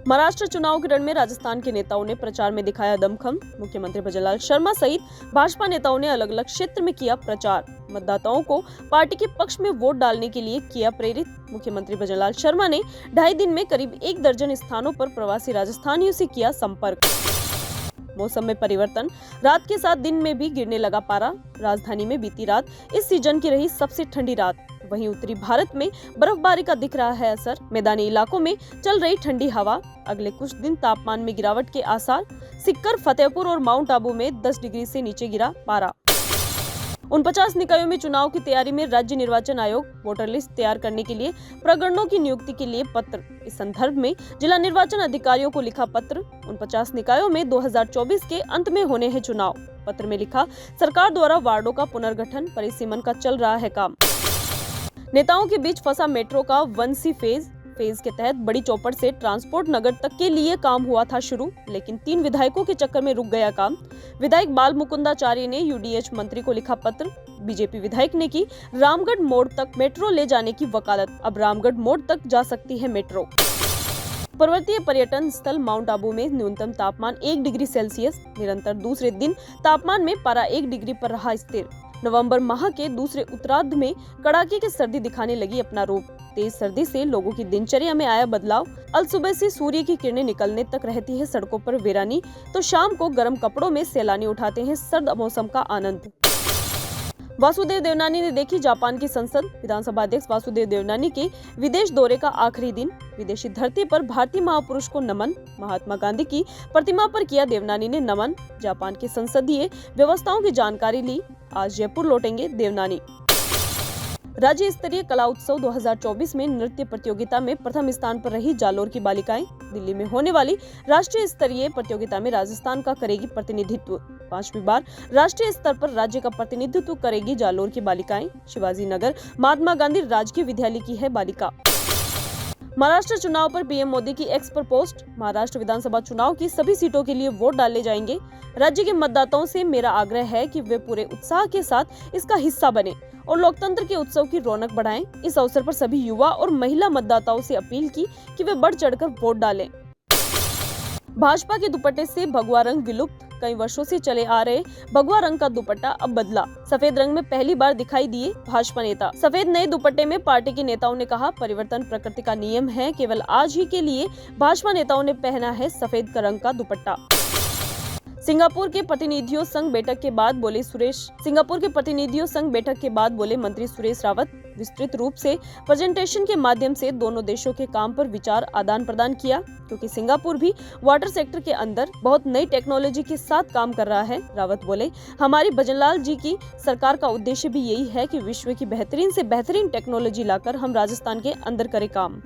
महाराष्ट्र चुनाव के रण में राजस्थान के नेताओं ने प्रचार में दिखाया दमखम। मुख्यमंत्री भजनलाल शर्मा सहित भाजपा नेताओं ने अलग अलग क्षेत्र में किया प्रचार। मतदाताओं को पार्टी के पक्ष में वोट डालने के लिए किया प्रेरित। मुख्यमंत्री भजनलाल शर्मा ने 2.5 दिन में करीब 1 दर्जन स्थानों पर प्रवासी राजस्थानियों से किया संपर्क। मौसम में परिवर्तन, रात के साथ दिन में भी गिरने लगा पारा। राजधानी में बीती रात इस सीजन की रही सबसे ठंडी रात। वहीं उत्तरी भारत में बर्फबारी का दिख रहा है असर। मैदानी इलाकों में चल रही ठंडी हवा। अगले कुछ दिन तापमान में गिरावट के आसार। सिक्कर, फतेहपुर और माउंट आबू में 10 डिग्री से नीचे गिरा पारा। 49 निकायों में चुनाव की तैयारी में राज्य निर्वाचन आयोग वोटर लिस्ट तैयार करने के लिए प्रगणनों की नियुक्ति के लिए पत्र। इस संदर्भ में जिला निर्वाचन अधिकारियों को लिखा पत्र। 49 निकायों में 2024 के अंत में होने हैं चुनाव। पत्र में लिखा, सरकार द्वारा वार्डों का पुनर्गठन, परिसीमन का चल रहा है काम। नेताओं के बीच फंसा मेट्रो का 1C फेज के तहत बड़ी चौपड़ से ट्रांसपोर्ट नगर तक के लिए काम हुआ था शुरू, लेकिन 3 विधायकों के चक्कर में रुक गया काम। विधायक बाल मुकुंदाचार्य ने यूडीएच मंत्री को लिखा पत्र। बीजेपी विधायक ने की रामगढ़ मोड़ तक मेट्रो ले जाने की वकालत। अब रामगढ़ मोड़ तक जा सकती है मेट्रो। पर्वतीय पर्यटन स्थल माउंट आबू में न्यूनतम तापमान 1 डिग्री सेल्सियस। निरंतर दूसरे दिन तापमान में पारा 1 डिग्री पर रहा स्थिर। नवंबर माह के दूसरे उत्तरार्ध में कड़ाके की सर्दी दिखाने लगी अपना रूप। तेज सर्दी से लोगों की दिनचर्या में आया बदलाव। अल सुबह से सूर्य की किरणें निकलने तक रहती है सड़कों पर वीरानी, तो शाम को गर्म कपड़ों में सैलानी उठाते हैं सर्द मौसम का आनंद। वासुदेव देवनानी ने देखी जापान की संसद। विधानसभा अध्यक्ष वासुदेव देवनानी के विदेश दौरे का आखिरी दिन। विदेशी धरती पर भारतीय महापुरुष को नमन। महात्मा गांधी की प्रतिमा पर किया देवनानी ने नमन। जापान की संसदीय व्यवस्थाओं की जानकारी ली। आज जयपुर लौटेंगे देवनानी। राज्य स्तरीय कला उत्सव 2024 में नृत्य प्रतियोगिता में प्रथम स्थान पर रही जालोर की बालिकाएं। दिल्ली में होने वाली राष्ट्रीय स्तरीय प्रतियोगिता में राजस्थान का करेगी प्रतिनिधित्व। 5वीं बार राष्ट्रीय स्तर पर राज्य का प्रतिनिधित्व करेगी जालोर की बालिकाएं। शिवाजी नगर महात्मा गांधी राजकीय विद्यालय की है बालिका। महाराष्ट्र चुनाव पर पीएम मोदी की एक्स पर पोस्ट। महाराष्ट्र विधानसभा चुनाव की सभी सीटों के लिए वोट डाले जाएंगे। राज्य के मतदाताओं से मेरा आग्रह है कि वे पूरे उत्साह के साथ इसका हिस्सा बने और लोकतंत्र के उत्सव की रौनक बढ़ाएं। इस अवसर पर सभी युवा और महिला मतदाताओं से अपील की कि वे बढ़ चढ़कर वोट डालें। भाजपा के दुपट्टे से भगवा रंग विलुप्त। कई वर्षों से चले आ रहे भगवा रंग का दुपट्टा अब बदला। सफेद रंग में पहली बार दिखाई दिए भाजपा नेता। सफेद नए दुपट्टे में पार्टी के नेताओं ने कहा, परिवर्तन प्रकृति का नियम है। केवल आज ही के लिए भाजपा नेताओं ने पहना है सफेद रंग का दुपट्टा। सिंगापुर के प्रतिनिधियों संग बैठक के बाद बोले मंत्री सुरेश रावत। विस्तृत रूप से प्रेजेंटेशन के माध्यम से दोनों देशों के काम पर विचार आदान प्रदान किया, क्योंकि सिंगापुर भी वाटर सेक्टर के अंदर बहुत नई टेक्नोलॉजी के साथ काम कर रहा है। रावत बोले, हमारी भजनलाल जी की सरकार का उद्देश्य भी यही है कि विश्व की बेहतरीन से बेहतरीन टेक्नोलॉजी लाकर हम राजस्थान के अंदर करें काम।